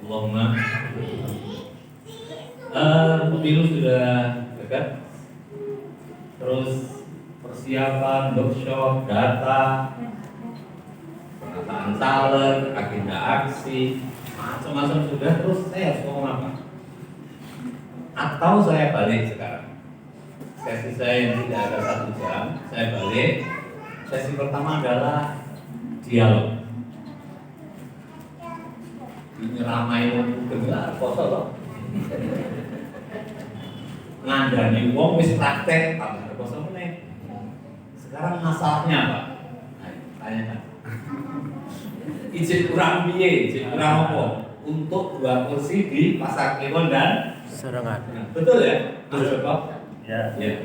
Allahumma. Pemilu sudah dekat. Terus persiapan, workshop, data, penataan caleg, agenda aksi, macam-macam sudah. Terus saya harus ngomong apa? Atau saya balik sekarang? Sesi saya yang tidak ada 1 jam, saya balik. Sesi pertama adalah dialog. Ini ramai gelar kosong loh. Ngandani wong wis praktek tambah kosong meneh. Sekarang masalahnya apa? Ayo, tanyakan. Izin kurang piye? Izin kurang apa? Untuk 2 kursi di Pasar Kliwon dan Serengan. Betul ya? Mas Joko? Ya. Ya.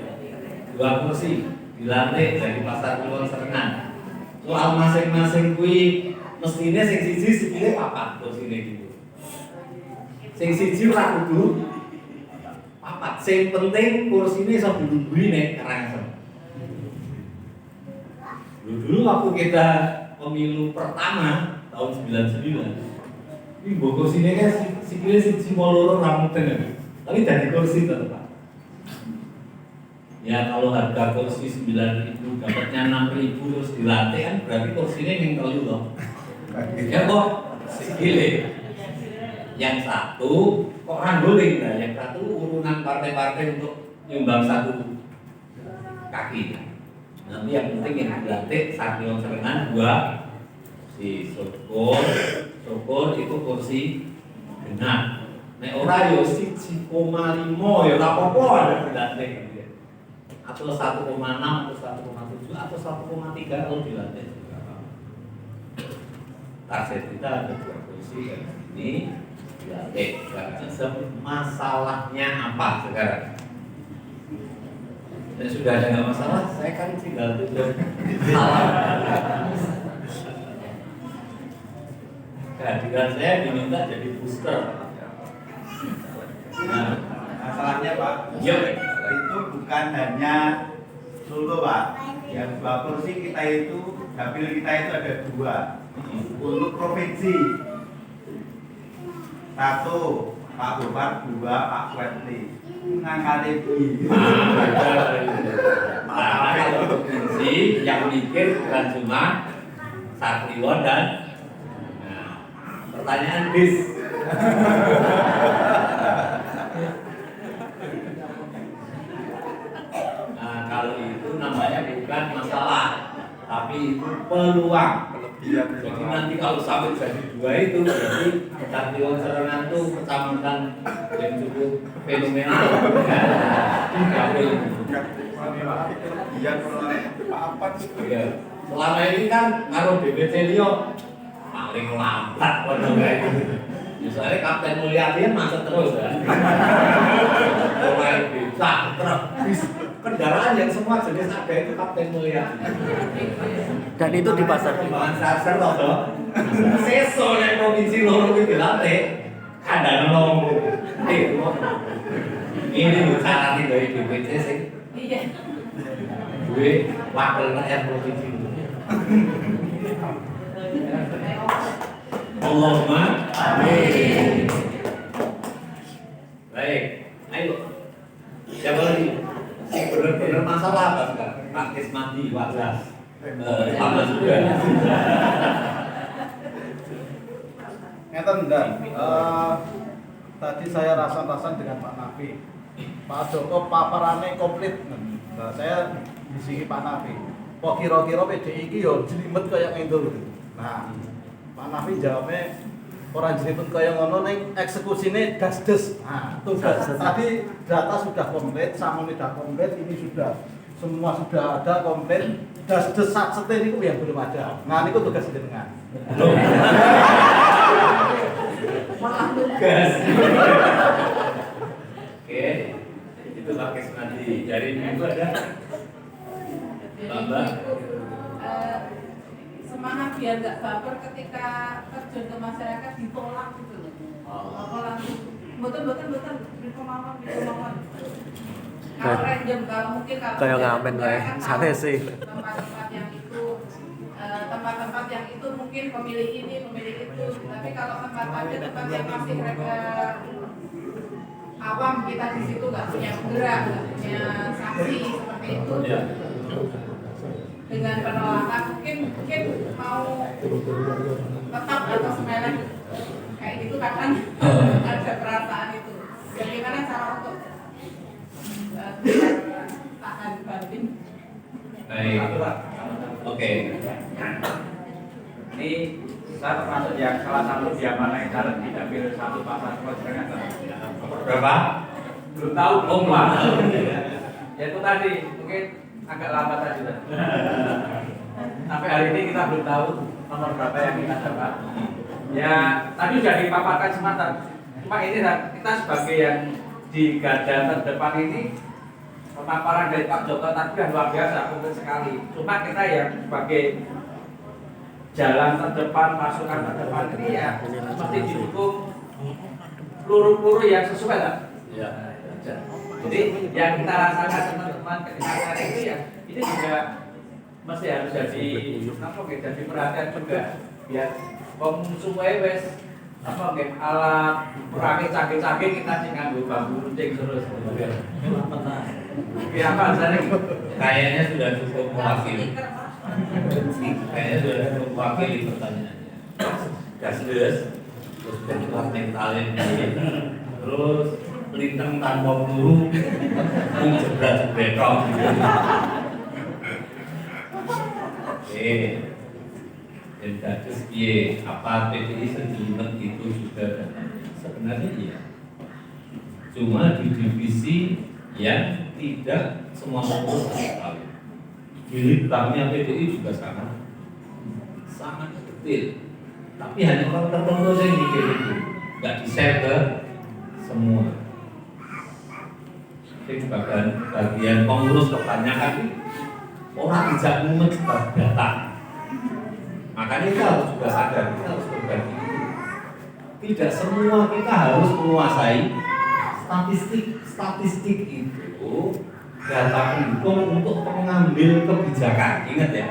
2 kursi dilantik dari Pasar Kliwon Serengan. Soal masing-masing kuwi mestine sing siji sikile papat kursine gitu. Sing siji ora kudu papat. Sing penting kursine iso diburi nek kerangsem. Dulu waktu kita pemilu pertama tahun 99. Ini mbok kursine kan sikile siji loro ra mudeng. Tapi dari kursi tetap. Ya kalau harga kursi 9.000 dapatnya 6.000 terus dilantik kan berarti kursinya yang telu loh. Ya kok sikile. Yang satu kok ranggoling lah, yang satu urunan partai-partai untuk nyumbang 1 kaki. Nanti yang penting yang dilantik Kliwon Serengan 2 si syukur itu kursi genap. Nek ora yo 1,5 ya ora apa-apa ada dilantik. Atau 1,6 atau 1,7 atau 1,3 kalau dilantik. Target kita ada 2 kursi dan ini dilantik. Masalahnya apa sekarang? Dan sudah ada nggak masalah, saya kan tinggal tutup salah. Kehadiran saya diminta jadi booster. Nah, masalahnya Pak, itu bukan hanya Solo Pak. Yang 2 kursi kita itu, dapil kita itu ada 2 untuk provinsi. 1 Pak Gopar, 2 Pak Wetli. Ngangkat ibu. Kalau provinsi yang mikir bukan cuma Kliwon dan pertanyaan bis. Kalau itu namanya bukan masalah, tapi itu peluang. Jadi nanti kalau sampai jadi 2 itu berarti Kliwon Serengan itu kecamatan yang cukup fenomenal. Ya, selama ini kan ngaruh DPC Lio paling lambat pada kayak gitu. Misalnya Kapten Mulyadi macet terus ya. Mulai bisa truk kendaraan yang semua jenis ada itu Kapten Mulyadi. Dan itu di pasar Kembangan Sarser loh. Seso nek provinsi loro iki dilantik kandhane lomo. Ini cara dari DPC sing iya. Gue wakil rakyat provinsi. Allahumma amin. Baik, ayo. Siapa lagi? Benar-benar masalah apa sekarang? Pak Kismadi, Wajas. Sama juga. Ngeten dan tadi saya rasan-rasan dengan Pak Nafi. Pak Joko paparannya komplit. Nah, saya di sini Pak Nafi. Kok kira-kira PDI ini yo jelimet kayak ngendul. Nah, Pak Nafi jawabnya orang jelimet kayak ngono ning eksekusinya das-des. Nah, tugas tadi data sudah komplit, sama sudah komplit, ini sudah semua sudah ada komplit. Das-des setel itu yang belum ada. Nah, itu tugas jenengan. Malah tugas. Oke, itu Pak Kismadi. Dari itu ada Mbak. Semangat biar nggak baper ketika terjun ke masyarakat ditolak gitu loh. Apa langsung betul berkemauan. Kalau random, kalau mungkin kalau kayak ngamen lah, sana sih. tempat-tempat yang itu mungkin pemilih ini, pemilih itu. Tapi kalau tempat yang masih mereka awam, kita di situ nggak punya penggerak, nggak punya saksi seperti itu. Ya. Dengan penolakan mungkin mau tetap atau semelek kayak gitu kan ada perasaan itu. Bagaimana cara untuk tahan batin? Baik. Oke. Ini saya termasuk yang salah satu yang mana yang caleg di dapil satu pasar Kojengan. Berapa? Belum tahu, Oh, belum. Ya itu tadi mungkin agak lambat tadi. Sampai hari ini kita belum tahu nomor berapa yang kita dapat. Ya tadi sudah dipaparkan semata. Cuma ini kita sebagai yang di garda terdepan ini, pemaparan dari Pak Joko tadi sudah luar biasa, penting sekali. Cuma kita yang sebagai jalan terdepan, masukan terdepan ini ya mesti didukung peluru-peluru yang sesuai lah. Ya. Jadi yang kita rasakan teman-teman ketika hari ini ya ini juga mesti harus jadi jadi perhatian juga biar konsum wes alat perangi canggih-canggih kita jangan bambu runcing terus. Apa rasanya? Kayaknya sudah cukup mewakili. Kayaknya sudah cukup mewakili pertanyaannya. Gas-gas, terus bentukan mentalin, terus lintang tanpa peluru, jebret-jebretok. Oke. Dan dados piye apa PDI sejumlah itu juga sebenarnya iya. Cuma di divisi yang tidak semua pengurus sekali. Bilik banknya PDI juga sangat detail. Tapi hanya orang tertentu yang mikir itu, nggak di-share ke semua. Jadi bagian pengurus kebanyakan orang tidak mumet data. Makanya kita harus juga sadar, kita harus berbagi. Tidak semua kita harus menguasai statistik itu data pendukung untuk pengambil kebijakan. Ingat ya.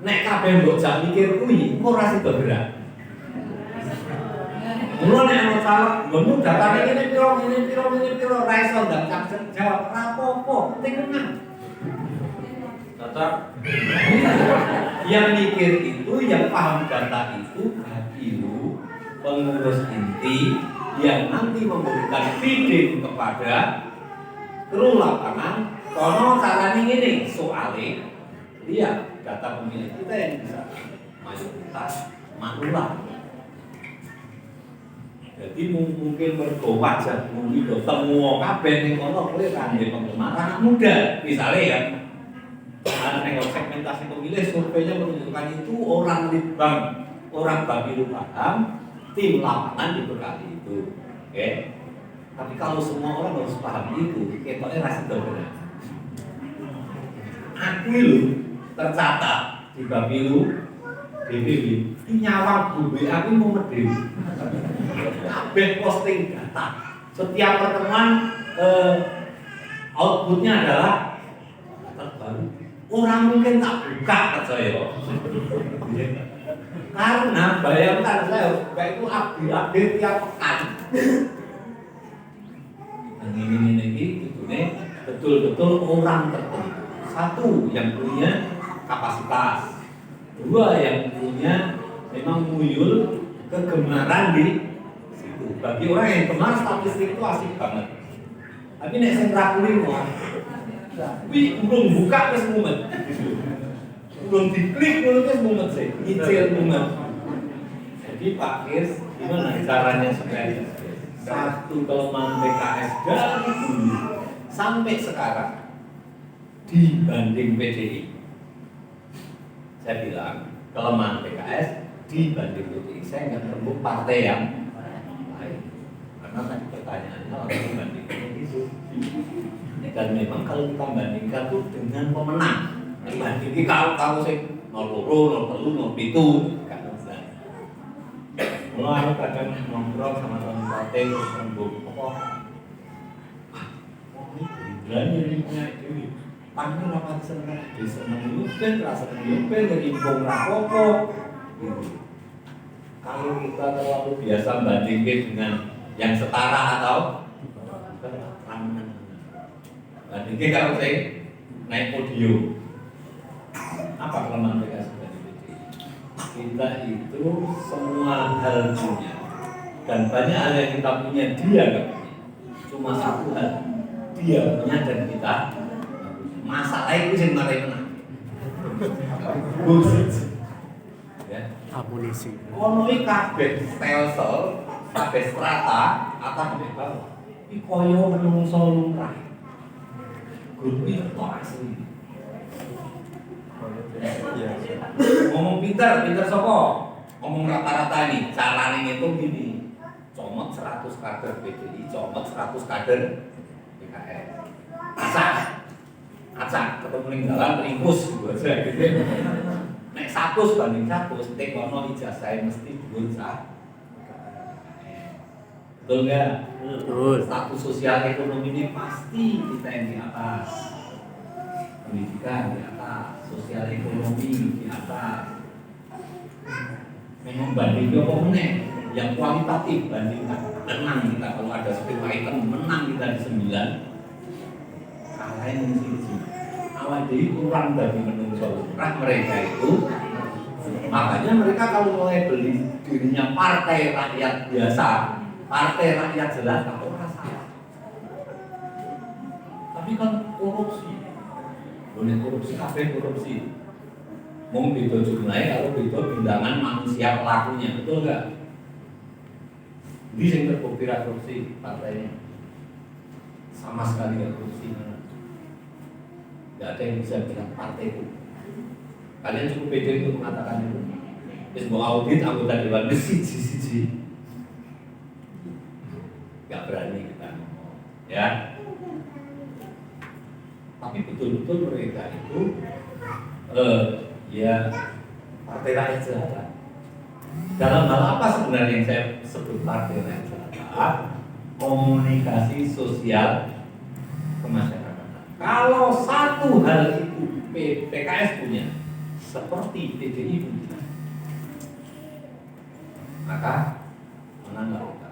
Nek kabeh mbok jak mikir kuwi ora sida gerak. Mula nek ana salah, nggonmu datane ngene piro ra iso ndak jawab rapopo, penting menang. Cocok. Yang mikir itu, yang paham data itu hakilu, pengurus inti yang nanti memberikan feeding kepada kru lapangan. Kono caranya ini soalnya lihat data pemilih kita yang bisa mayoritas manula. Jadi mungkin mergo wajah kuwi do temu kabeh ning kono kuwi kangge penggemar anak muda misalnya ya. Nengok segmentasi pemilih, surveinya menunjukkan itu orang litbang, orang babilu paham, tim lapangan dibekali itu. Oke? Tapi kalau semua orang harus paham itu, ketoknya rasa benar. Aku lu tercatat di babilu, DPW, di nyawang gue, aku mau medil. Kabeh posting data. Setiap pertemuan outputnya adalah terbaru. Orang mungkin tak buka percaya. Karena bayangkan saya buka itu update tiap pekan. Yang ini itu betul-betul orang tertentu. Satu yang punya kapasitas, dua yang punya memang muyul kegemaran di situ. Bagi orang yang gemar statistik itu asik banget. Tapi nek sentra kulino wih, belum buka wis mumet. Belum diklik mulutnya mumet sih, nyicil mumet. Jadi Pak Kis, gimana caranya supaya satu kelemahan PKS dari dulu sampai sekarang dibanding PDI? Saya bilang kelemahan PKS dibanding PDI, saya nggak perlu partai yang lain. Karena tadi pertanyaannya orang dibanding itu. Dan memang kalau kita bandingkan tuh dengan pemenang, dibandingkan kalau sih 02, 03, 07, kan bisa. Mulai kadang nongkrong sama teman partai terus nembuk apa? Ini berani ini punya itu. Panggil rapat seneng, seneng yubel, rasa yubel, dari impung rapopo. Gitu. Kalau kita terlalu biasa bandingin dengan yang setara atau bandingin kalau saya naik podium, apa kelemahan PKS dari PDI? Kita itu semua hal punya, dan banyak hal yang kita punya dia nggak punya. Cuma satu hal dia punya dan kita. Masalah itu yang mari menang. Bullshit. Ya. Amunisi. Ono iki kabeh stelsel, kabeh strata, atas kabeh bawah. Iki koyo menungso lumrah. Grup itu asli. Ngomong pinter sapa? Ngomong rata-rata nih, carane ngitung gini. Comot 100 kader PDI, comot 100 kader PKS. Acak ketemu ning dalan ringkus gitu aja gitu. Nek 100 banding 100, tekono ijazah mesti dhuwur sak. Betul enggak? Betul. Status sosial ekonomi ini pasti kita yang di atas. Pendidikan di atas, sosial ekonomi di atas. Memang banding apa meneh? Yang kualitatif bandingkan. Menang kita kalau ada 10 item, menang kita di 9. Kalahin yang siji. Awal jadi kurang dari menungso lumrah mereka itu. Makanya mereka kalau mulai beli dirinya partai rakyat biasa, partai rakyat jelas, tak orang salah. Tapi kan korupsi, boleh korupsi, kabeh korupsi. Mau beda jumlahnya kalau beda bindangan manusia pelakunya, betul nggak? Ini yang terbukti korupsi partainya, sama sekali nggak korupsi. Nggak ada yang bisa bilang partai itu. Kalian cukup pede untuk mengatakan itu. Terus mau audit anggota dewan siji. Nggak berani kita ngomong, ya. Tapi betul-betul mereka itu, ya partai rakyat jelata. Dalam hal apa sebenarnya yang saya sebut partai rakyat jelata? Komunikasi sosial kemasyarakatan. Kalau satu hal itu PKS punya, seperti PDI punya, maka menang kita.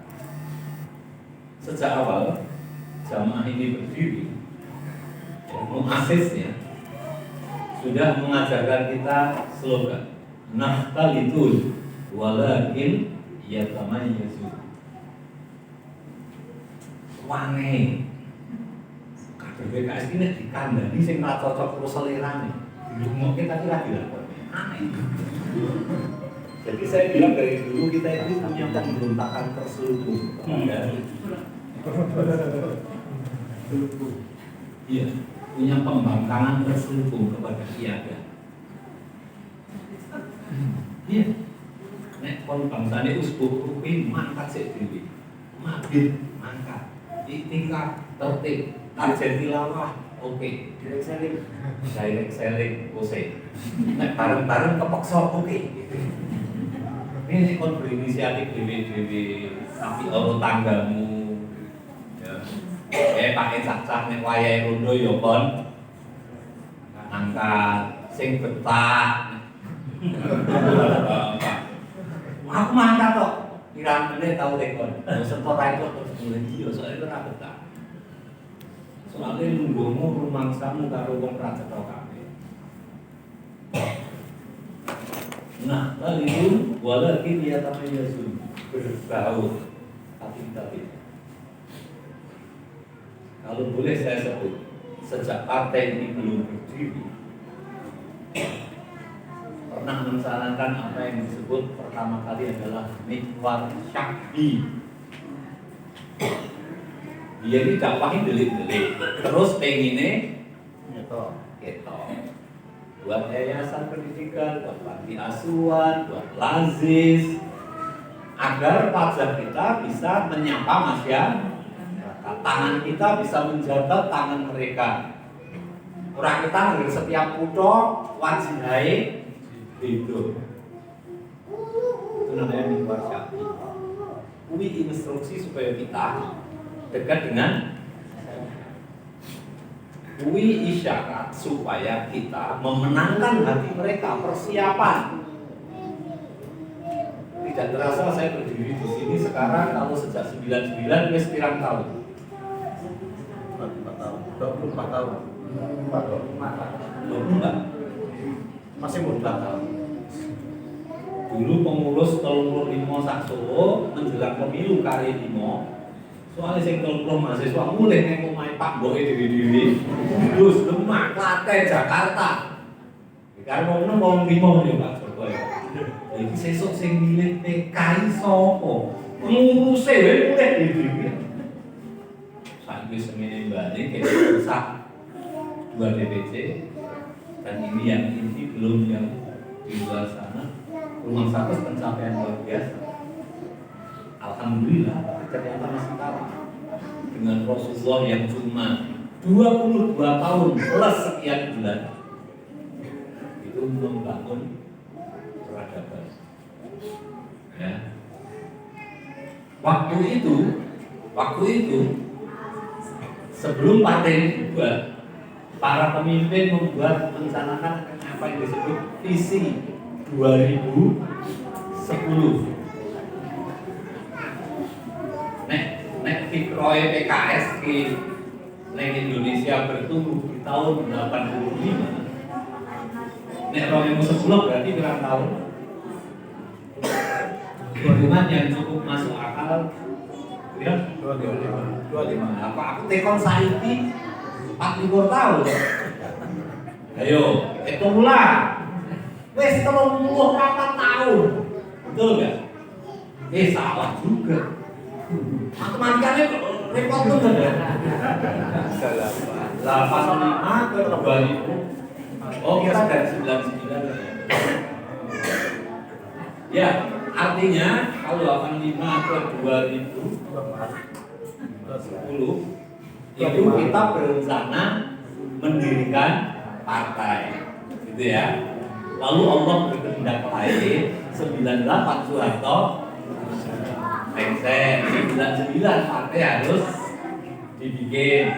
Sejak awal jamaah ini berdiri, muasisnya sudah mengajarkan kita slogan nahtalitul walakin yatamayyazun. Wangi PKS ini dikandani sing ora cocok karo selerane. Dilumuk kita kira dilakoni. Aneh. Jadi saya bilang dari dulu kita itu punya pemberontakan terselubung. Iya, punya pembangkangan terselubung kepada Kiaga. Iya. Nek kon bangsane usbuh rupi mangkat sik dhewe. Mabit mangkat. Itikaf tertib. Target tilawah, oke. Direct selling, oke. Nek bareng-bareng kepeksa, oke. Ini kon berinisiatif dewe tapi orang tanggamu, ya. Pakai cacah nek wayahe rondo ya kon. Angkat, sing betah. Aku mangkat kok. Kira meneh tau tekon. Setor ra itu terus mulai iya soalnya ora betah. Soalnya nunggumu rumangsamu karo wong ra cetha kabeh. Nah, lalu walakin dia tapi yasun berbaur tapi. Kalau boleh saya sebut, sejak partai ini belum berdiri, pernah mensarankan apa yang disebut pertama kali adalah mihwar syakbi. Dia ini dakwahin delik-delik, terus pengennya gitu. Buat yayasan pendidikan, buat panti asuhan, buat lazis, agar pajak kita bisa menyapa masyarakat, tangan kita bisa menjabat tangan mereka. Orang kita hampir setiap kutho wajibnya hidup. Itu namanya mihwar syakbi. Ini instruksi supaya kita dekat dengan Kuwi isyarat supaya kita memenangkan hati mereka, persiapan. Tidak terasa saya berdiri di sini sekarang kalau sejak 99 wis pirang tahun. 4 tahun, 24 tahun. 24. Masih muda. tahun. Dulu pengurus 35 sak Solo menjelang pemilu kali 5. Soalnya sing 30 mahasiswa mulai neng omahe Pak Mboke dhewe-dhewe. Terus Demak, Klaten, Jakarta. Karo wong 5 yo Pak Joko ya. Iki sesuk sing milih PKI sapa? Nguruse wae mulai dhewe-dhewe. Saiki semene mbane kene sak 2 DPC dan ini yang inti belum yang di luar sana. Rumah sakit pencapaian luar biasa. Alhamdulillah, tapi ternyata masih kalah dengan Rasulullah yang cuma 22 tahun plus sekian bulan itu membangun peradaban. Ya. Waktu itu sebelum partai dibuat, para pemimpin mencanangkan apa yang disebut visi 2010. Nek fikroe PKS di Indonesia bertumbuh di tahun 85. Nek 2010 berarti berapa tahun? Hitungan yang cukup masuk akal ya 25. Apa aku tekon saiki 44 tahun. Ayo, hitung ulang. Wes 34 tahun. Betul enggak? Salah juga. Matematikanya repot tuh kan? 85 ke 2000. Oh, kita dari 99. Ya, artinya kalau 85 ke 2010 itu kita berencana mendirikan partai, gitu ya. Lalu Allah berkehendak lain 98 Soeharto lengser, 99 partai harus dibikin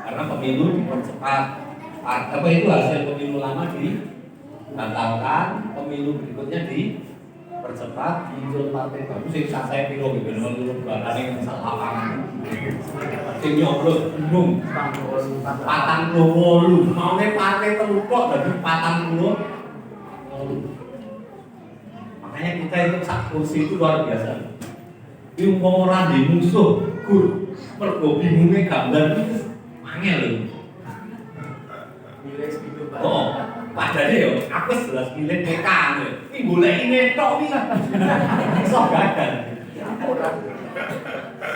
karena pemilu dipercepat. Apa itu hasil pemilu lama dibatalkan, pemilu berikutnya dipercepat, muncul partai baru. Sing saya piro gitu, menurut barang yang salah lapangan. Sing nyoblos bingung, 48 maunya partai terlupa dari 48. Makanya kita itu sak kursi itu luar biasa. Ini umpama ora di musuh, gur, mergo bingungnya gambar itu angel lho. Oh, padahal yo aku jelas milih TK lho. Iki goleki netok iki kan. Iso gagal.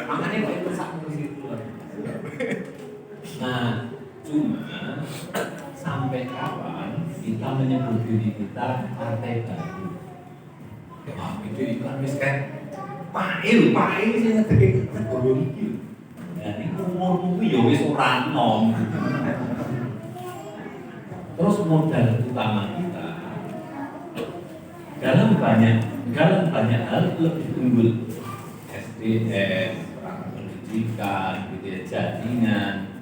Makanya kok itu sak kursi itu. Nah, cuma sampai kapan kita menyebut diri kita partai baru? Wah, itu iklan miskin. Pail sing ngedeke negara iki. Lah niku umurmu ya wis ora enom. Terus modal utama kita dalam banyak hal lebih unggul. SDM, pendidikan, gitu ya, jaringan.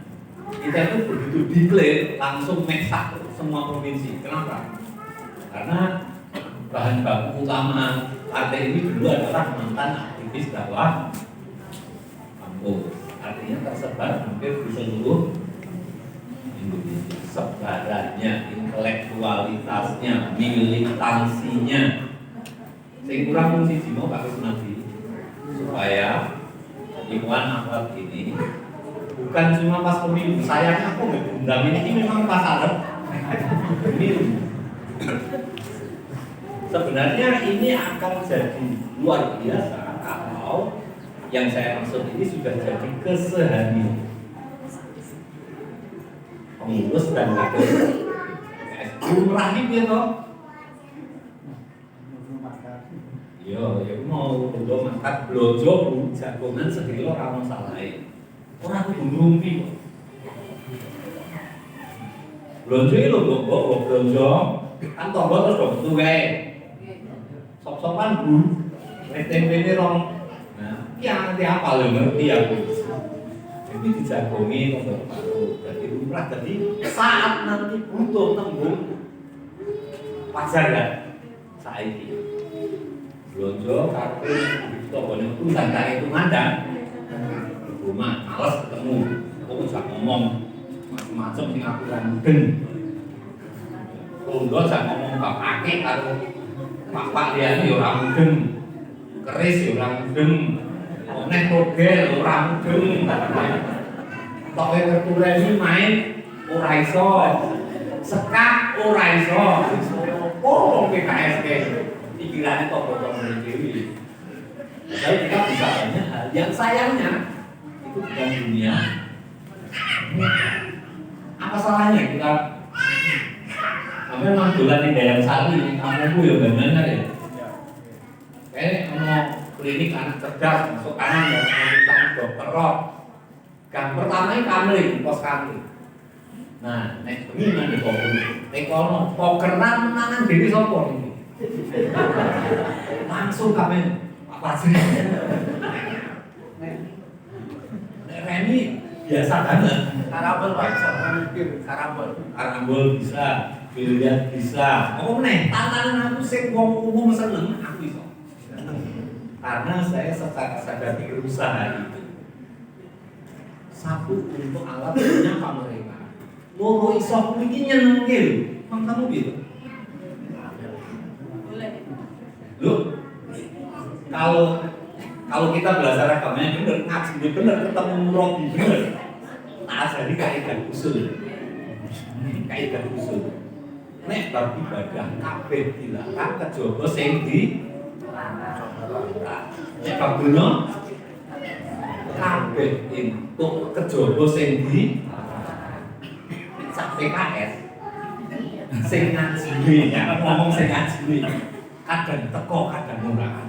Kita itu begitu declare langsung meksak semua provinsi. Kenapa? Karena bahan baku utama partai ini dulu adalah mantan aktivis dakwah kampus. Artinya tersebar hampir di seluruh Indonesia. Sebarannya, intelektualitasnya, militansinya. Sing kurang mung siji mau Pak Kusnadi supaya Ikhwan Akhwat ini bukan cuma pas pemilu. Sayangnya aku nggak diundang ini memang pas arep pemilu. Sebenarnya ini akan jadi luar biasa kalau yang saya maksud ini sudah jadi keseharian pengurus dan kader lumrah ini toh. Yo, mau blojo mangkat blojo jagongan sekilo ora ono salahe. Ora kudu ngrumpi. Blojo iki lho kok blojo kan tonggo terus kok metu kae. Sok-sokan Bu, tempe ini rong. Nah, iki ngerti apa lho ngerti aku. Jadi dijagongi untuk baru jadi lumrah. Jadi saat nanti butuh tembung wajar kan? Saiki blonjo kartu tokone utusan tak itu mandang rumah males ketemu kok usah ngomong macam-macam sing aku ra mudeng Rondo sak ngomong bapake karo bapak liyane ya ora mudeng keris ya ora mudeng nek togel ora mudeng tok kertureni main ora iso sekak ora iso oh PKS pikirannya tokoh-tokoh dewi. Jadi kita bisa banyak hal yang sayangnya itu bukan dunia. Apa salahnya kita memang dolan di dalam sari kamu ya benar ya. Kayak klinik anak cerdas masuk kanan ya tentang dokter roh. Gang pertama ini kamling pos kamling. Nah, nek bengi nang poker. Nek kono pokeran menangan dhewe sapa iki? Langsung kami apa sih? Nek Reni biasa banget. Karambol Pak, karambol bisa, biliar bisa. Apa meneh? Tantangan aku sing wong umum seneng aku iso. Karena saya secara sadar berusaha itu. Satu untuk alat menyapa mereka. Loro iso kuwi iki nyenengke lho. Mang kamu gitu. Loh, kalau kita belajar agamanya bener, ngaji bener, ketemu murabi bener, tak ajari kaidah usul. Kaidah usul. Nek bab ibadah kabeh dilarang kejaba sing di nek bab donya kabeh entuk kejaba sing di sak PKS sing ngaji ya ngomong sing ngaji kadang teko kadang ora.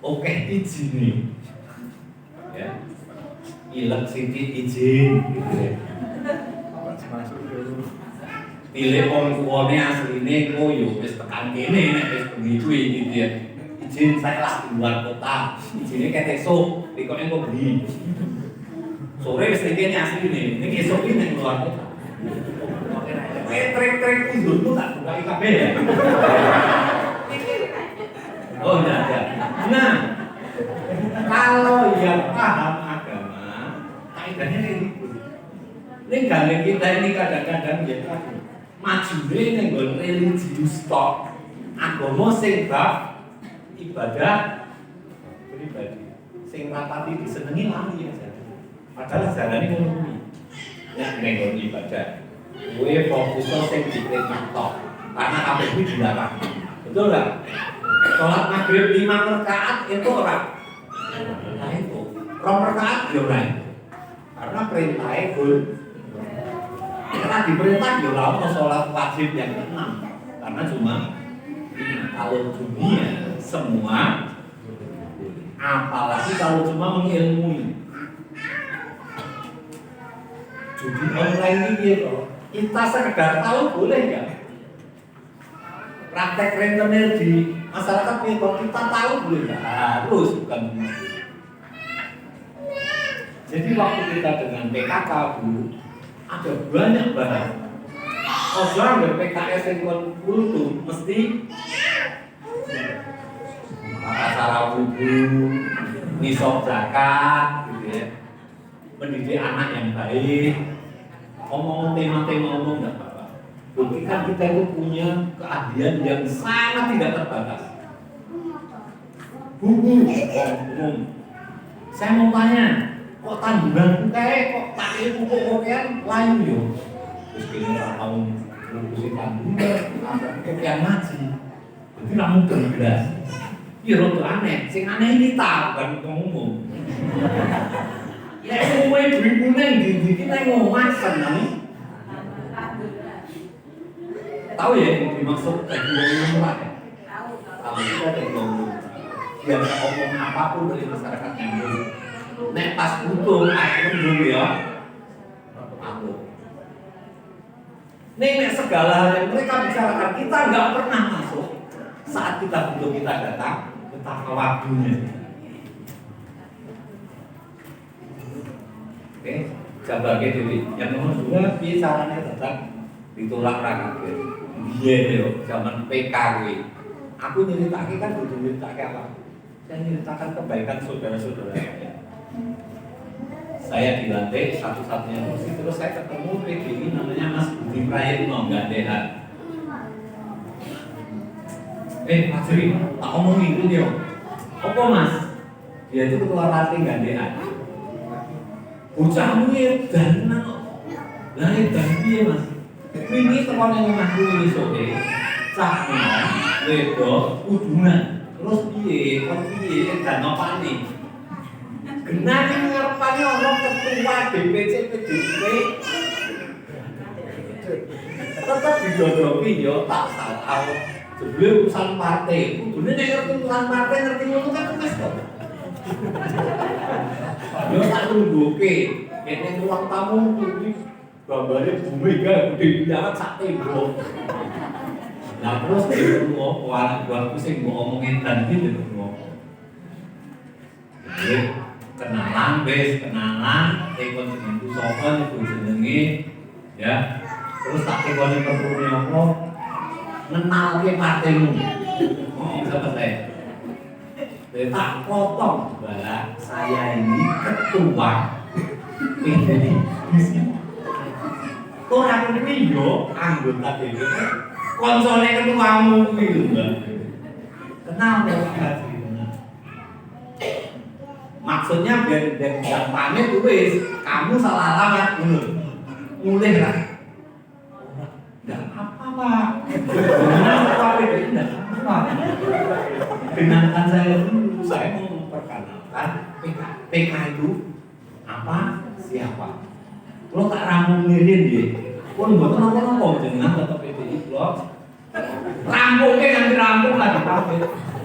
Oke izin ya. Ilek sithik izin gitu ya. Pilih wong tuwane asline kok yo wis tekan kene nek wis bengi kuwi gitu ya. Izin saya lah di luar kota. Izine kete esuk, dikoke kok beli. Sore wis kene asline, ning esuk iki ning luar kota. Trek-trek itu tak buka IKB ya? Oh enggak ada. Nah, kalau yang paham agama, kaidahnya ini. Ini gandeng kita ini kadang-kadang ya maju ning nggon religius tok. Agama sing bab ibadah pribadi. Sing rapati disenengi lali aja. Padahal jarane ngono kuwi. Nek ning nggon ibadah gue fokusnya sing dikritik tok karena kabeh kuwi dilarang. Betul enggak? Salat maghrib 5 rakaat itu ora. Nah itu, 2 rakaat ya ora. Karena perintahnya gol. Karena diperintah ya ora ono salat wajib yang 6. Karena cuma kalau dunia semua apalagi kalau cuma mengilmui. Judi online ini gitu. Kita sekedar tahu boleh nggak? Praktek rentenir di masyarakat kita tahu boleh nggak? Harus bukan. Jadi waktu kita dengan PKK dulu ada banyak banget. Orang dari PKS yang kultur mesti acara wudhu, nisab zakat, gitu ya. Mendidik anak yang baik. Ngomong tema-tema umum enggak apa-apa. Buktikan kita itu punya keahlian yang sangat tidak terbatas. Umum. Saya mau tanya, kok tandungan kayak kok tak ilmu kokokan lain yo. Terus kita mau ngurusin tandungan, ada yang ngaji. Jadi namun jelas. Iya rodo aneh, sing aneh ini tak bukan umum. Ya umumnya ibu-ibunya yang kita ngomong seneng. Tahu ya yang dimaksud bagi yang murah ya? Tahu kita ada yang ngomong. Biar ngomong apapun dari masyarakat yang dulu. Nek pas butuh akhirnya dulu ya. Aku. Nek segala hal yang mereka bicarakan kita nggak pernah masuk. Saat kita butuh kita datang, betapa waktunya. jabake dhewe. Yang nomor 2 piye carane tetap ditolak ra kaget. Biyen yo zaman PK kuwi. Aku nyeritake kan kudu nyeritake apa? Saya nyeritakan kebaikan saudara-saudara saya. Saya dilantik satu-satunya kursi, terus saya ketemu PDI namanya Mas Budi Prayitno gandehan. Pak Juri, tak omongin itu dia. Apa Mas? Dia itu ketua ranting gandean. Bocahmu ya dan lah dan piye Mas? Wingi tekan nang omahku wingi sore. Cah enom, wedok, udunan. Terus piye? Kon piye dan nopani? Genah ngarepane ana ketua DPC PDIP. Tetep dijodohi yo tak salah. Jebule urusan partai, kudune nek ngerti urusan partai ngerti ngono kan wis kok. Yo tak tungguke, kene ruang tamu kuwi gambare Bu Mega gede banget sak tembok. Lah terus dhewe ngopo anak buahku sing mbok omongin tadi lho ngopo. Kenalan wis, kenalan, tekon jenengku sapa nyebut jenenge ya. Terus tak tekoni pertune apa? Ngenalke partaimu. Oh, sama saya. Tak potong bala saya ini ketua PDI di sini. Orang ini yo anggota DPD. Konsone ketuamu kuwi lho, Mbak. Kenal kok maksudnya biar yang pamit wis kamu salah alamat dulu. Mulai lah. Enggak apa Pak. Kenapa PDI enggak apa? Kenalkan saya dulu, saya mau memperkenalkan PK itu apa? Siapa? Kalau tak rampung ngirin dia, pun buat apa jenengan tetap PDI lo. Rampungnya nanti rampung lah dipakai.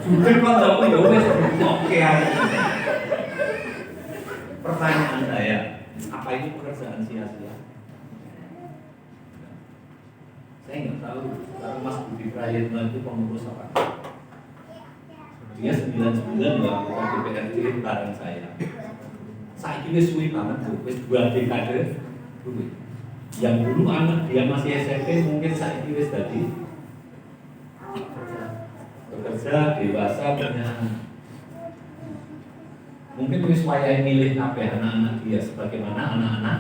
Jujur kok jauh ya wes oke aja. Pertanyaan saya, apa ini pekerjaan sia-sia? Saya nggak tahu. Karena Mas Budi Prayitno itu pengurus apa? Dia 99 melakukan DPRD bareng saya. Saya kira suwi banget tuh, wis 2 dekade dulu. Yang dulu anak dia masih SMP mungkin saya kira tadi bekerja dewasa punya mungkin wis wayahe milih kabeh anak-anak dia sebagaimana anak-anak.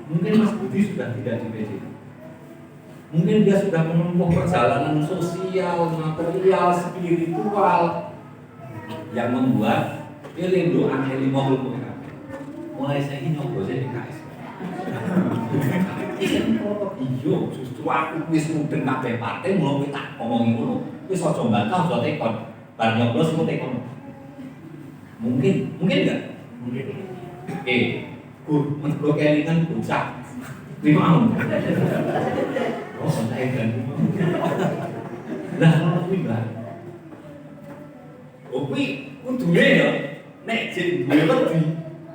Mungkin Mas Budi sudah tidak di PDI. Mungkin dia sudah menempuh perjalanan sosial, material, spiritual yang membuat dia rindu angel mobil PKB. Mulai saya ini nyoba saya di KS. Iya, justru aku wis mudeng kabeh partai mulai tak ngomongin ngono. Wis aja mbantah, aja tekon. Bar nyoblos ku tekon. Mungkin enggak? Mungkin. Mergo kelingan bocah. Kuwi mau. Oh, saya kan. Lah ngono kuwi, Mbak. Oh, kuwi kudune ya nek jek duwe wedi.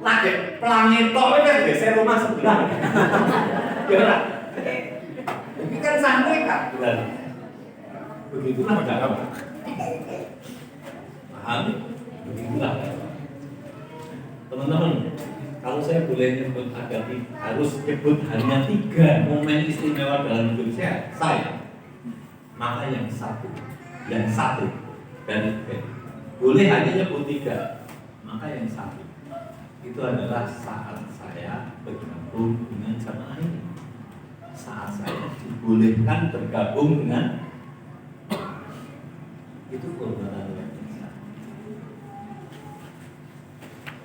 Lagi pelangi tok kan geser rumah sebelah. Ya ora. Ini kan santai Kak. Begitulah cara. Paham? Begitulah. Teman-teman, kalau saya boleh nyebut harus nyebut hanya 3 momen istimewa dalam hidup saya, maka yang satu dari boleh hanya nyebut 3, maka yang satu itu adalah saat saya bergabung dengan jamaah ini, saat saya dibolehkan bergabung dengan itu korban luar biasa.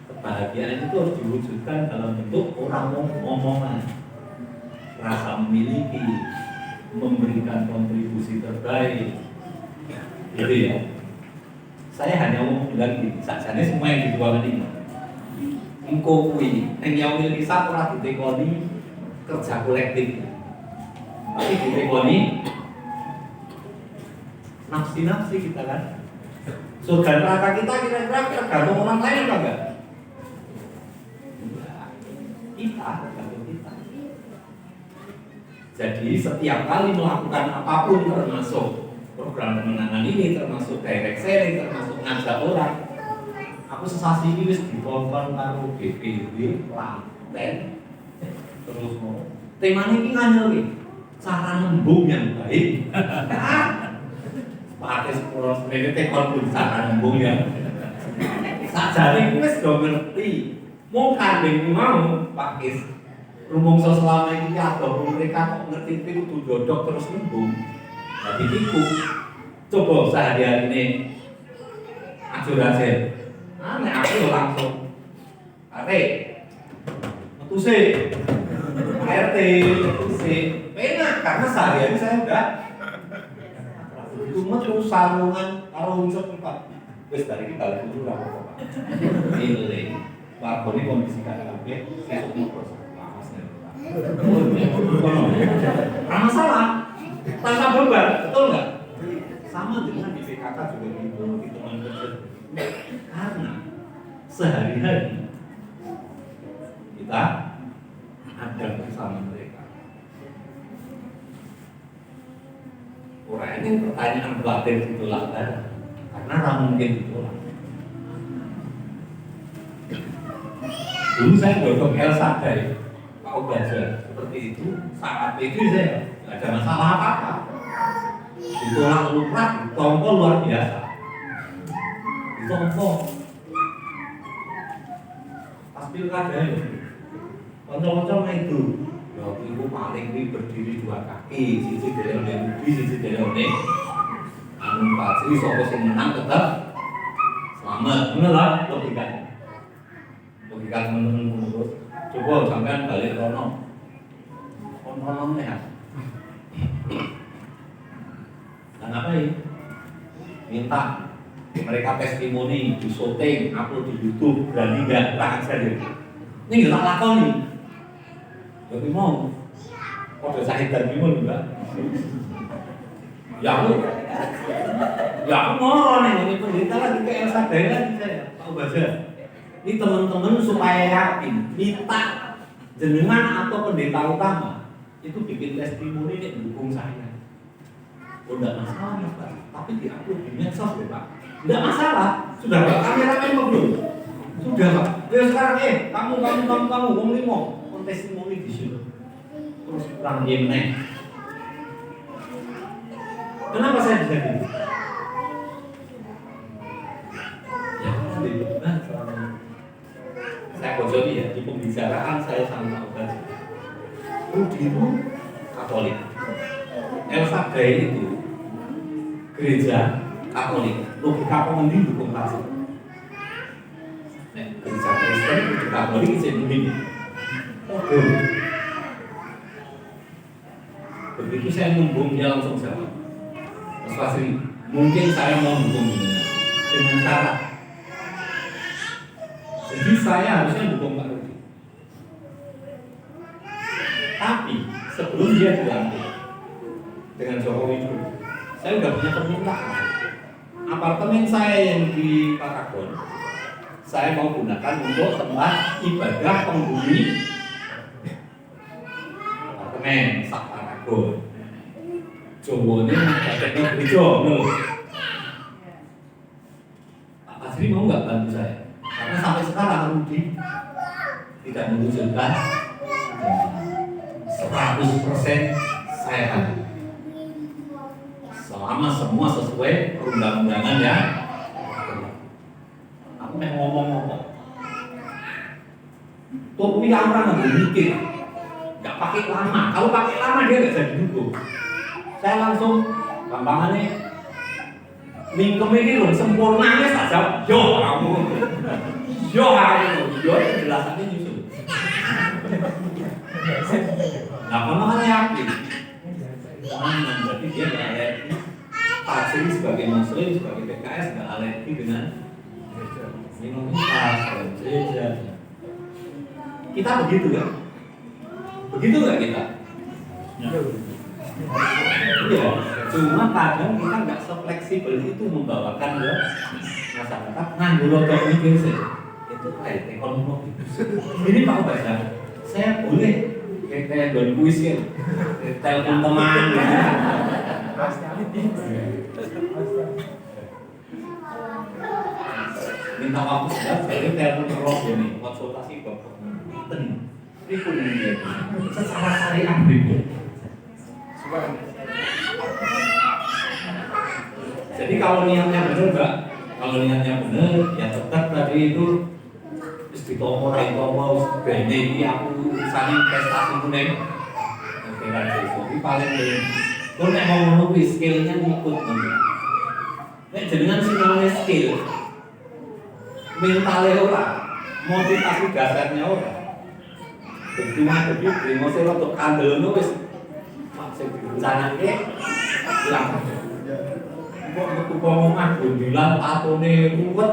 Kebahagiaan itu harus diwujudkan dalam bentuk orang omongan, rasa memiliki, memberikan kontribusi terbaik, gitu ya. Saya hanya mau bilang gini, sajane semua yang di ruangan ini engko kuwi ning yaumil hisab ora ditekoni kerja kolektif. Tapi ditekoni nafsi-nafsi kita kan. Surga neraka kita kira-kira tergantung orang lain apa enggak? Kita tergantung kita. Jadi setiap kali melakukan apapun termasuk program pemenangan ini, termasuk direct selling, termasuk ngajak orang, aku sesasi ini wis ditonton karo BPW konten terus mau temanya ini nganyel nih cara nembung yang baik. Pakai 10 menit tekon pun cara nembung yang sajane kuwi wis do ngerti. Mau kandeng mau pakai rumangsa selama iki adoh mereka kok ngerti kudu dodok terus nembung. Jadi iku coba sehari-hari ini ajur hasil. Nek aku langsung are metu sih. RT metu sih. Enak karena sehari-hari saya udah cuma terus sarungan karo unsur tempat. Wis dari kita dulu ora apa-apa. Ini Pak Boni kondisi kabeh sesuk terus. Masalah tanpa beban, betul nggak? Sama dengan di PKK juga gitu, di teman kerja. Karena sehari-hari kita ada bersama mereka. Orang ini pertanyaan batin ditolak karena orang mungkin ditolak. Dulu saya dodok Elsa dari Pak Obaja seperti itu, saat itu saya nggak ada masalah apa-apa. Ditolak lurah, ditompo luar biasa. Ditompo. Pas pilkada itu, konco-konco itu, waktu itu paling berdiri 2 kaki, sisi dari budi, sisi dari anu pasti sopo sing menang tetap selamat. Bener lah logikanya. Logika teman-teman terus. Coba sampean balik rono. Rono ya. Dan apa ini? Minta mereka testimoni di syuting, upload di YouTube, berani nggak tahan saja. Ini nggak tak lakoni. Jadi mau, kode Sahid dan Bimo juga. Ya aku mau nih, ini pendeta lagi ke Elsa Day lagi saya, tahu baca. Ini teman-teman supaya yakin, minta jenengan atau pendeta utama itu bikin testimoni nih mendukung saya. Oh, enggak masalah ya Pak, tapi diupload di medsos ya Pak. Enggak masalah, sudah Pak, kameramen mau belum? Sudah Pak. Ya sekarang kamu wong limo, testimoni di sini. Terus kurang meneh. Kenapa saya bisa gitu? Ya, benar selama saya bojoni ya di pembicaraan saya sama Pak Obaja. Rudi itu Katolik. Elsa Day itu gereja Katolik. Logika pengendi dukung kasih. Nek gereja Kristen itu Katolik itu begini. Oke. Begitu saya nyambung dia langsung jawab. Mas Fasri, mungkin saya mau dukung dengan syarat. Jadi saya harusnya dukung Pak Rudi. Tapi sebelum dia dilantik dengan Jokowi dulu, saya udah punya permintaan. Apartemen saya yang di Paragon, saya mau gunakan untuk tempat ibadah penghuni apartemen sak Paragon. Jowo ini ada gereja, Pak Fasri mau nggak bantu saya? Karena sampai sekarang Rudi tidak menunjukkan 100% saya hadir. Selama semua sesuai perundang-undangan ya. Aku mau ngomong-ngomong. Topi orang nggak mikir, nggak pakai lama. Kalau pakai lama dia nggak jadi duduk. Saya langsung gampangannya mingkem ini loh sempurnanya tak jawab yo kamu yo penjelasannya nyusul. Nah kalau kan yakin berarti dia nggak alergi Fasri sebagai muslim, sebagai PKS nggak alergi dengan minoritas dan gereja. Kita begitu kan? Begitu nggak kita? Iya, cuma kadang kita nggak sefleksibel itu membawakan ke masyarakat nganggur untuk mikir sih. Itu kayak ekonomi. Ini Pak Obaja, saya boleh kayak don kuis ya, telepon teman. Minta waktu sudah, jadi telepon terus ini konsultasi dokter. Pripun ini secara syariah pripun. Jadi kalau niatnya benar Mbak, kalau niatnya benar ya tetap tadi itu ditomo bene iki aku urusan investasi kuning. Oke lah jadi paling kok nek mau ngono kuwi skill-nya ngikut Mbak. Nek jenengan sinane skill mentale ora, motivasi dasarnya ora. Cuma begitu, maksudnya untuk kandel itu wis maksud direncanake hilang. Kok metu ngomong gundilan tatone ruwet.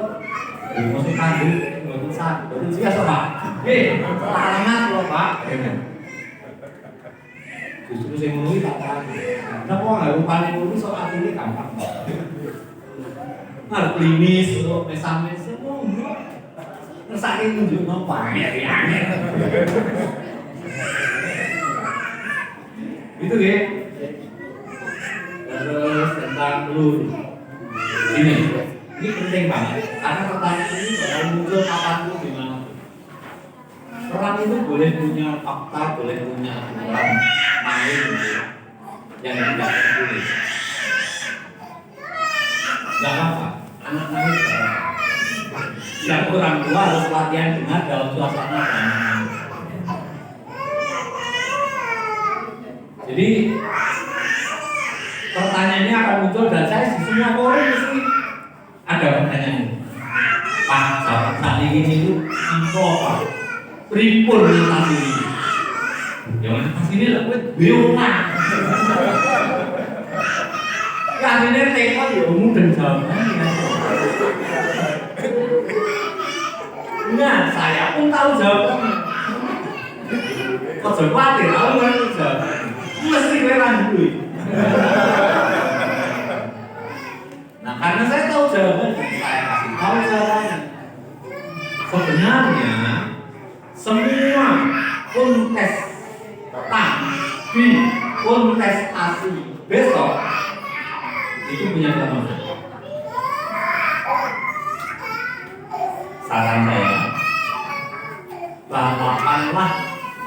Mesti kandel mboten sak, mboten sias Pak. Larangan lho Pak. Justru sing ngono iki tak terangke. Napa nggak rupane ngono sok atine gampang. Ngarep klinis kok mes-mes ngono. Ngesake nunjukno ya. Itu ya. Terus tentang peluru. Ini penting banget karena pertanyaan ini bakal muncul kapanpun di mana. Perang itu boleh punya fakta, boleh punya aturan main gitu, yang tidak tertulis. Gak apa-apa, anak nangis gak apa-apa. Yang orang tua harus latihan dengar dalam suasana anak. Jadi pertanyaannya akan muncul dan saya di semua forum mesti ada pertanyaan. Pak, saat ini itu apa? Pripun ngatasi ini? Ya ngatasi ini lah, gue bilang. Ya akhirnya teko ya mudah jawabannya. Nah, saya pun tahu jawabannya. Kok khawatir, aku ngerti jawabannya. Mesti keren dulu. Nah, karena saya tahu jawabannya, saya kasih tahu jawabannya. Sebenarnya semua kontestasi besok itu punya kelemahan. Saran saya, balapanlah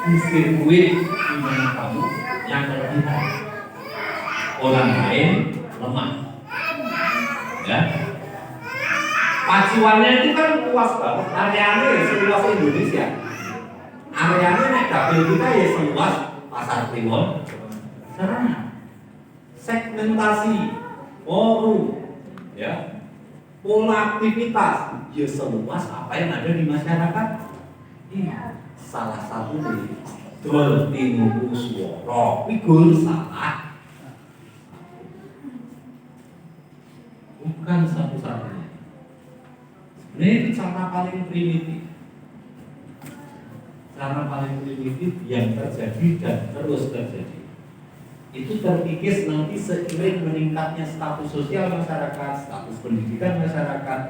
di sirkuit di mana kamu yang terlihat orang lain lemah. Ya, pacuannya itu kan luas banget, areanya seluas Indonesia. Areanya nek dapil kita ya seluas Pasar Kliwon. Sarana, segmentasi, forum, ya, pola aktivitas, ya seluas apa yang ada di masyarakat. Ini salah satu dari dol tinuku swara, figur salah. Bukan satu-satunya. Ini cara paling primitif. Cara paling primitif yang terjadi dan terus terjadi. Itu terkikis nanti seiring meningkatnya status sosial masyarakat, status pendidikan masyarakat,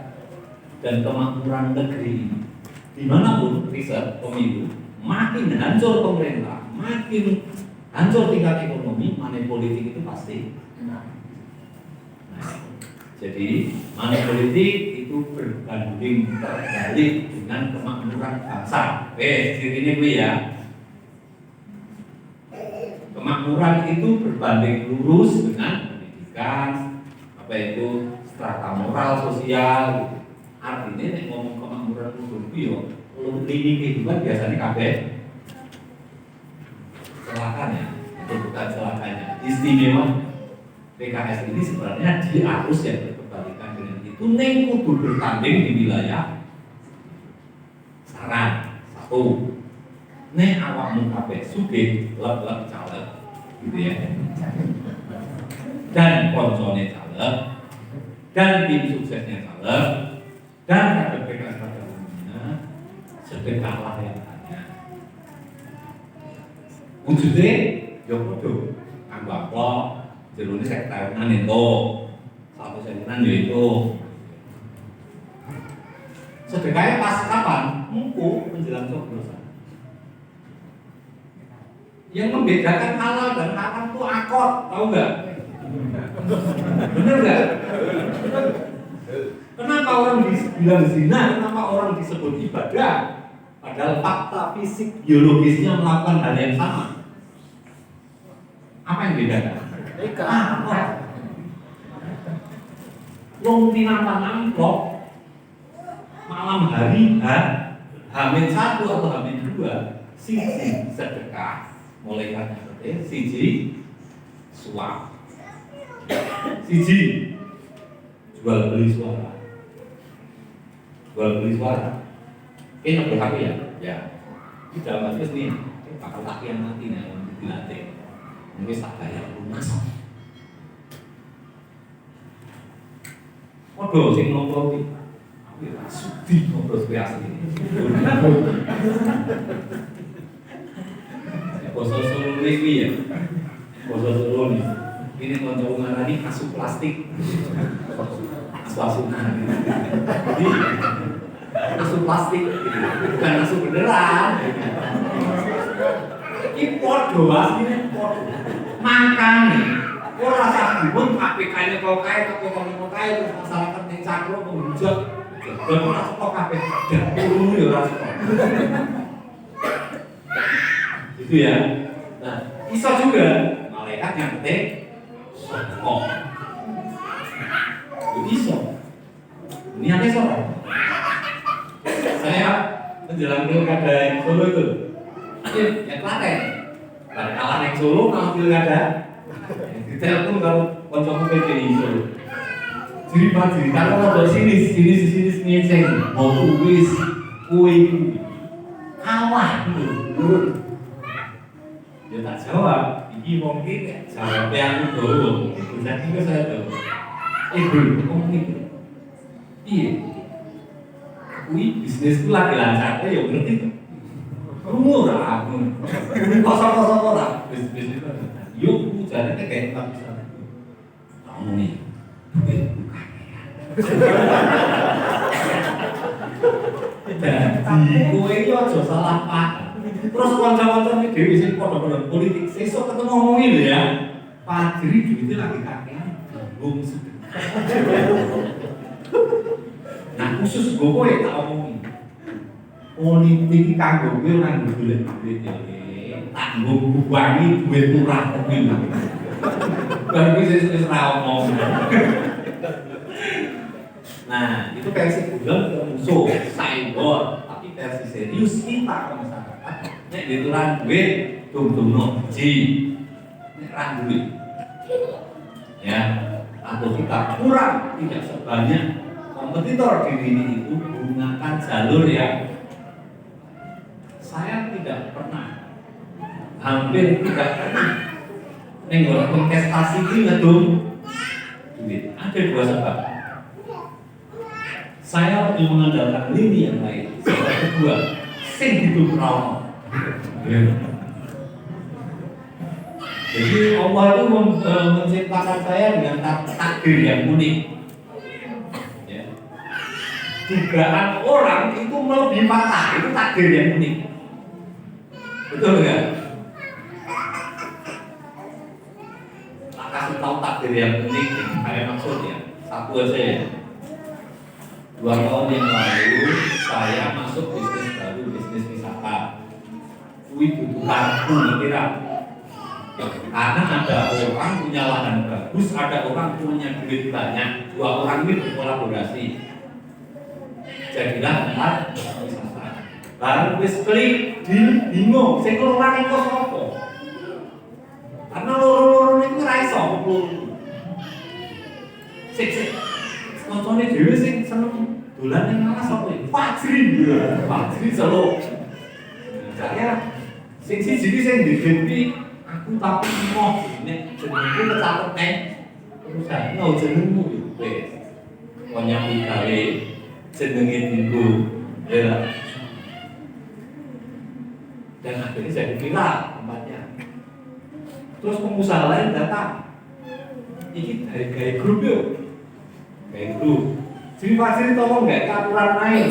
dan kemakmuran negeri. Dimanapun riset pemilu, makin hancur pemerintah, makin hancur tingkat ekonomi, money politik itu pasti. Jadi money politik itu berbanding terbalik dengan kemakmuran bangsa. Ini gue ya. Kemakmuran itu berbanding lurus dengan pendidikan, apa itu strata moral sosial. Artinya nek ngomong kemakmuran itu yo, lini kehidupan biasanya kabeh celakanya, atau bukan celakanya. Istimewa PKS ini sebenarnya di arus yang berkebalikan dengan itu. Neng kudu bertanding di wilayah saran satu. Nek awakmu kabeh sugih leb-leb caleg gitu ya. Dan koncone caleg dan tim suksesnya caleg dan kader PKS pada umumnya sedekahlah yang hanya. Wujudnya ya padha kanggo apa jerone sektaran itu satu sektaran itu. Sedekahnya pas kapan? Mumpung menjelang coblosan. Yang membedakan halal dan haram itu akor, tahu nggak? Bener nggak? Kenapa orang bilang zina? Kenapa orang disebut ibadah? Padahal fakta fisik biologisnya melakukan hal yang sama. Apa yang bedakan? Apa? Wong tinampan amplop malam hari Hamin 1 atau Hamin 2 siji sedekah mulai kan siji suap siji jual beli suara ini berapa ya? Ya tidak maksudnya nih bakal laki yang mati nih yang dilatih mungkin tak bayar lunas waduh sing ngobrol iki sudi ngobrol asli Boso Solo ini ya Boso Solo ini konco ngarani asu plastik asu asunan jadi asu plastik bukan asu beneran ini podo aslinya podo makanya ora sabun KPK-nya kok kae terus masyarakat yang cakro menghujat dan ora stok kabeh dan turun ya ora stok gitu ya. Nah, bisa juga malaikat yang penting sokong. Itu bisa. Niatnya sokong. Saya menjelang pilkada yang Solo itu, yang Klaten. Pada kalah yang Solo kalau pilkada, ditelepon kalau koncoku PDI Solo. Jadi kalau ada sini ngeceng, mau kuis, kue, kalah dulu. Ya tak jawab, ini mungkin jawab yang dulu, jadi ke saya tahu. Mungkin, iya, bisnis itu lagi lancar, ya berarti itu murah, kosong orang, bisnis itu, yuk, jadi kayak tak bisa, kamu nih, jadi kue itu aja salah paham. Terus kanca-kanca iki dhewe sing padha-padha politik sesuk ketemu ngomongin lho ya. Pak Jiri duitnya lagi kakean. Gong sedekah. Nah khusus kowe tak omongin. Politik kanggo kowe ora golek duit ya. Tak nggo bubangi duit murah kuwi. Kan wis ra omong. Nah, itu versi bulan ke musuh, cyber, tapi versi serius kita ke masyarakat. Nek dituran duit, tum-tum ji, nek rang duit, ya, atau kita kurang tidak sebanyak kompetitor di ini itu gunakan jalur yang saya tidak pernah, hampir tidak pernah nenggol kontestasi ini ngedum duit. Ada dua sebab. Saya lebih mengandalkan lini yang lain. Sebab kedua, sing hidup rawan. Jadi Allah itu menciptakan saya dengan takdir yang unik. Ya. Dugaan orang itu melebihi fakta, itu takdir yang unik. Betul nggak? Tak kasih tahu takdir yang unik, kayak maksudnya satu aja ya. 2 tahun yang lalu saya masuk bisnis baru, bisnis wisata. Wih butuh kartu kira. Karena ada orang punya lahan bagus, ada orang punya duit banyak. 2 orang ini berkolaborasi. Jadilah tempat wisata. Baru wis klik bingung, sing keluar itu sapa? Karena loro-loro niku ora iso kumpul. Sik koncone dhewe sing seneng dolan ning alas apa iki? Fajri selo. Saya sing siji sing digendi aku tapi moh nek jenengku kecatet nang perusahaan mau jenengmu wis. Konya gawe jenenge dinggo. Ya. Dan akhirnya saya viral tempatnya. Terus pengusaha lain datang. Iki dari gaya grup yuk. Gaya grup. Jadi Fajri tolong nggak aturan lain.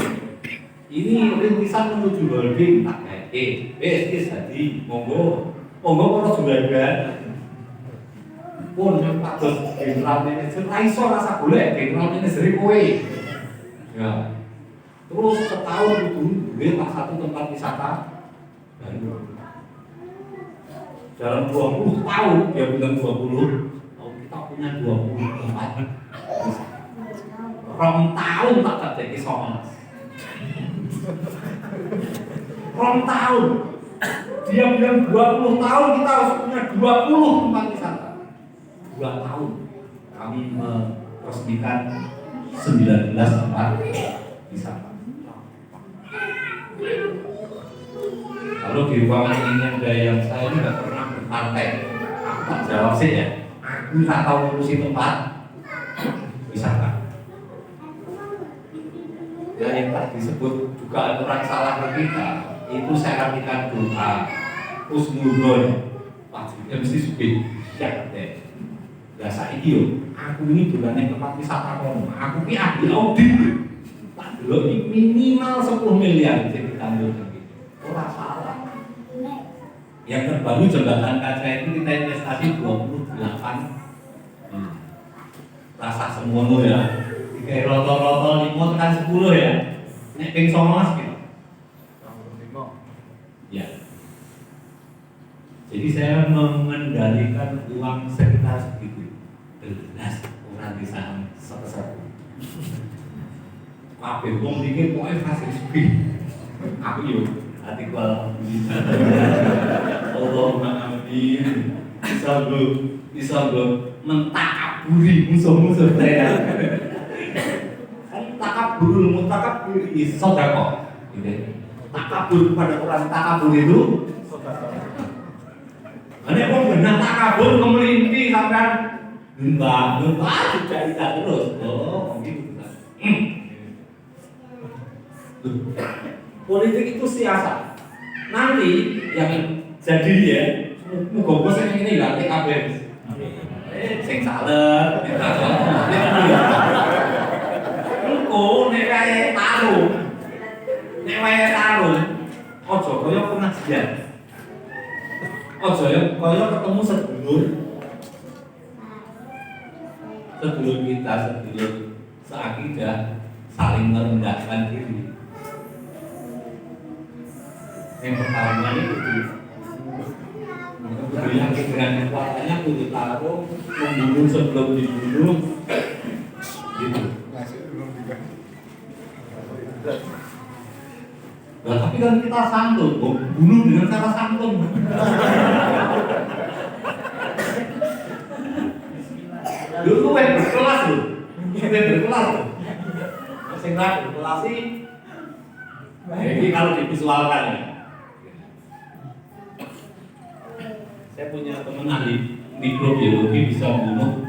Ini rintisan menuju holding tak kayak wis tadi monggo kalau juga pun yang patut general manager iso rasa golek general manager kowe. Ya. Terus setahun itu duwe tak satu tempat wisata baru. Dalam 20 tahun, ya bukan 20 tahun, kita punya 20 tempat wisata. Rom tahun tak terjadi somas. Rom tahun. Dia bilang 20 tahun kita harus punya 20 tempat wisata. 2 tahun kami meresmikan 19 tempat wisata. Kalau di ruangan ini ada yang saya ini nggak pernah berpartai. Aku tak jawab sih ya. Aku tak tahu ngurusi tempat wisata. Ya yang tadi disebut juga orang salah ke kita, itu saya rapikan doa husnudon pasti mesti suki ya deh. Ya saiki yo, aku ini dolane tempat wisata kono. Aku ki ahli audit. Tak delok iki minimal 10 miliar sing ditanggung iki. Ora salah. Yang terbaru jembatan kaca itu kita investasi 28 rasa semono ya. Kayak roto-roto 5 tekan 10 ya. Nek ping 19 gitu. Ya. Jadi saya mengendalikan uang sekitar segitu. Jelas orang di sana satu-satu. Kabeh wong iki pokoke fasih sepi. Aku yo hati ku alhamdulillah. Allahumma amin. Bisa go mentakaburi musuh-musuh saya. Takabur mutakabur iso sedekah. Gitu. Takabur pada orang takabur itu ane wong benar takabur kemelinti sampean mbak cerita terus. Oh, gitu. Politik itu siasat. Nanti yang jadi ya, muga-muga sing ngene ya TKB. Sing saler, engko nek wae tarung. Nek wae tarung, aja kaya pengajian. Aja kaya ketemu sedulur. Sedulur kita, sedulur seakidah, saling merendahkan diri. Yang pertama itu yakin dengan kekuatannya kudu tarung, membunuh sebelum dibunuh, gitu. Nah, tapi kan kita santun, bunuh dengan cara santun. Dulu kan berkelas loh, kita berkelas loh. Masing berkelas sih. Jadi kalau divisualkan ya. Saya punya teman ahli mikrobiologi bisa membunuh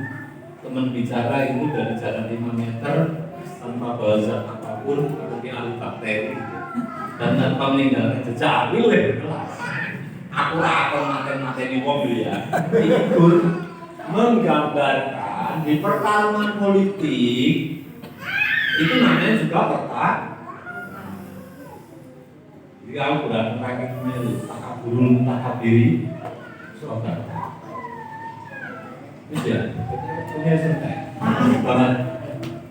teman bicara itu dari jarak 5 meter tanpa bawa zat apapun, seperti ahli bakteri dan tanpa meninggalkan jejak. Aku lebih berkelas. Aku rakon materi wong ya. Itu menggambarkan di pertarungan politik itu namanya juga pertak. Jadi kalau berani lagi melu takaburun takabiri Surabaya. Itu ya, punya sentai. Banget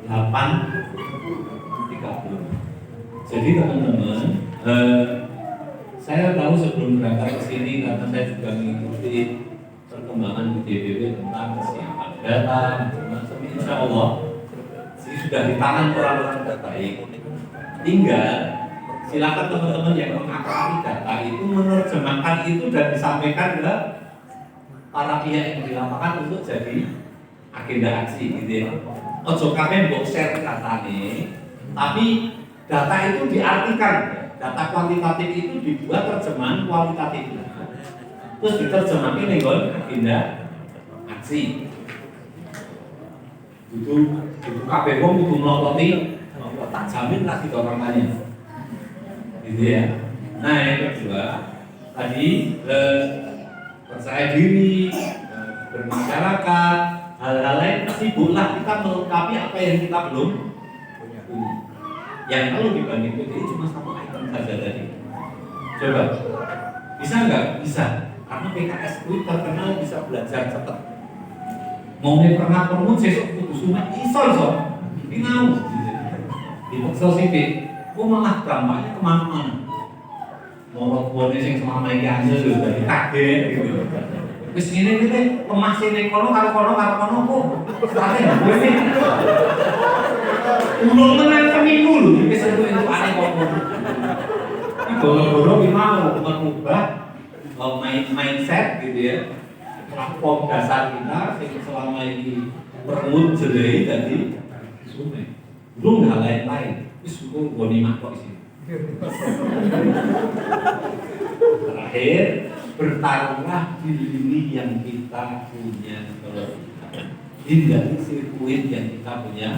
8:30. Jadi teman-teman, saya tahu sebelum berangkat ke sini karena saya juga mengikuti perkembangan di DBW tentang kesiapan data, macam-macam. Insya Allah, ini sudah di tangan orang-orang terbaik. Tinggal silakan teman-teman yang mengakrami data itu menerjemahkan itu dan disampaikan ke para pihak yang di lapangan untuk jadi agenda aksi gitu ya. Ojo kabeh mbok share datane, tapi data itu diartikan, data kuantitatif itu dibuat terjemahan kualitatif. Terus diterjemahkan dengan agenda aksi. Itu kabeh wong kudu nglokoti, tak jamin lagi dorongannya. Gitu ya. Nah yang kedua tadi percaya diri, bermasyarakat, hal-hal lain sibuklah kita melengkapi apa yang kita belum punya. Yang kalau dibanding PDI cuma satu item saja tadi. Coba bisa nggak? Bisa. Karena PKS itu terkenal bisa belajar cepat. Mau pernah permut sesuk kudu sunat iso. Ini mau. Di Pekso Sipik kok malah dampaknya kemana-mana. Morok-moroknya yang selama ini aja loh, dari kaget gitu. Terus ini lemah sini kono karo kono kok sekarang gue ini ulung menang pemilu loh, ini seru itu aneh kok. Goro-goro mau mengubah mindset gitu ya. Platform dasar kita yang selama ini permut jelai tadi sungai. Belum hal lain-lain. Itu gue nyimak kok sih. Terakhir, bertarunglah di lini yang kita punya kelebihan. Hindari sirkuit yang kita punya.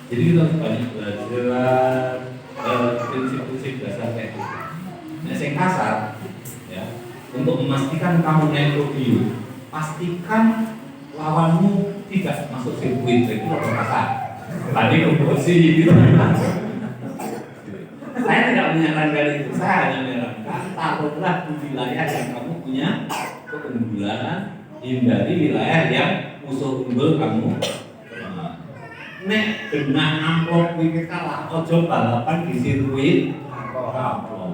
Jadi kita harus banyak belajar prinsip-prinsip dasar kayak gitu. Nah, yang kasar, ya, untuk memastikan kamu naik podium, pastikan lawanmu tidak masuk sirkuit itu harus kasar. Tadi komposi gitu. Saya tidak menyarankan itu, saya hanya menyarankan taruhlah di wilayah yang kamu punya keunggulan, hindari wilayah yang musuh unggul kamu. Nek dengan amplop wiki kalah, ojo balapan di sirkuit amplop.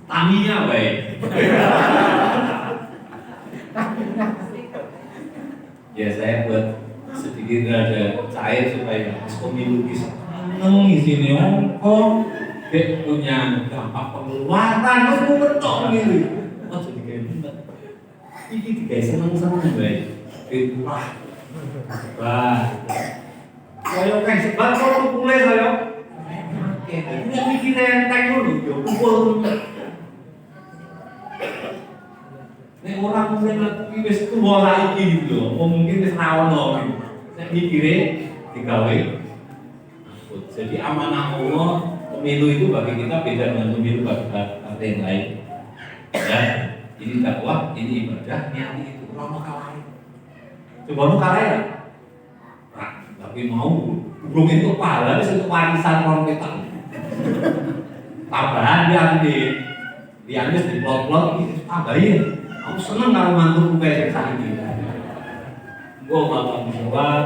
Tamiya baik. Ya saya buat sedikit rada cair supaya pemilu bisa ngisi ongkong dia punya dampak pengeluaran terus betul gitu. Oh jadi kayak gitu. Ini guys seneng baik. Itu wah, saya kayak sebab kalau boleh saya. Ini mikir enteng dulu, yo kumpul. Nek orang mungkin wis tuwa lagi gitu, mungkin wis rawono gitu. Nek mikire digawe. Jadi amanah Allah pemilu itu bagi kita beda dengan pemilu bagi partai yang lain. Ya, ini dakwah, ini ibadah, niat itu rono kalah. Coba lu kalah ya? Nah, tapi mau belum itu pahala, itu warisan orang kita. Tambahan dia ambil di plot-plot itu tambahin. Aku seneng kalau mantu kayak sakit. Gue malah menjawab,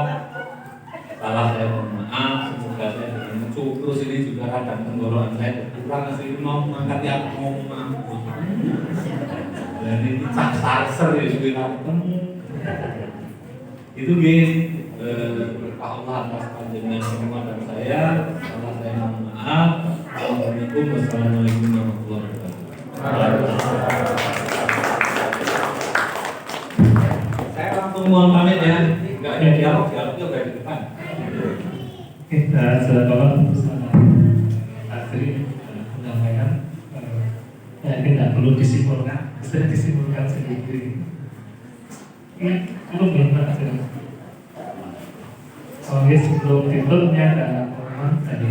salah saya mohon maaf, semoga saya dengan terus ini juga kadang tenggorokan saya kurang asli mau mengangkat yang ngomong mampu. Dan ini sarser ya juga itu guys, berkah Allah atas panjenengan semua dan saya, salah saya mohon maaf. Assalamualaikum warahmatullahi wabarakatuh. Saya langsung mohon pamit ya, nggak ada dialognya dari depan. Kita selamat bersama Asri menyampaikan tidak perlu disimpulkan, bisa disimpulkan sendiri. Belum banget. Soalnya sebelum titelnya ada orang tadi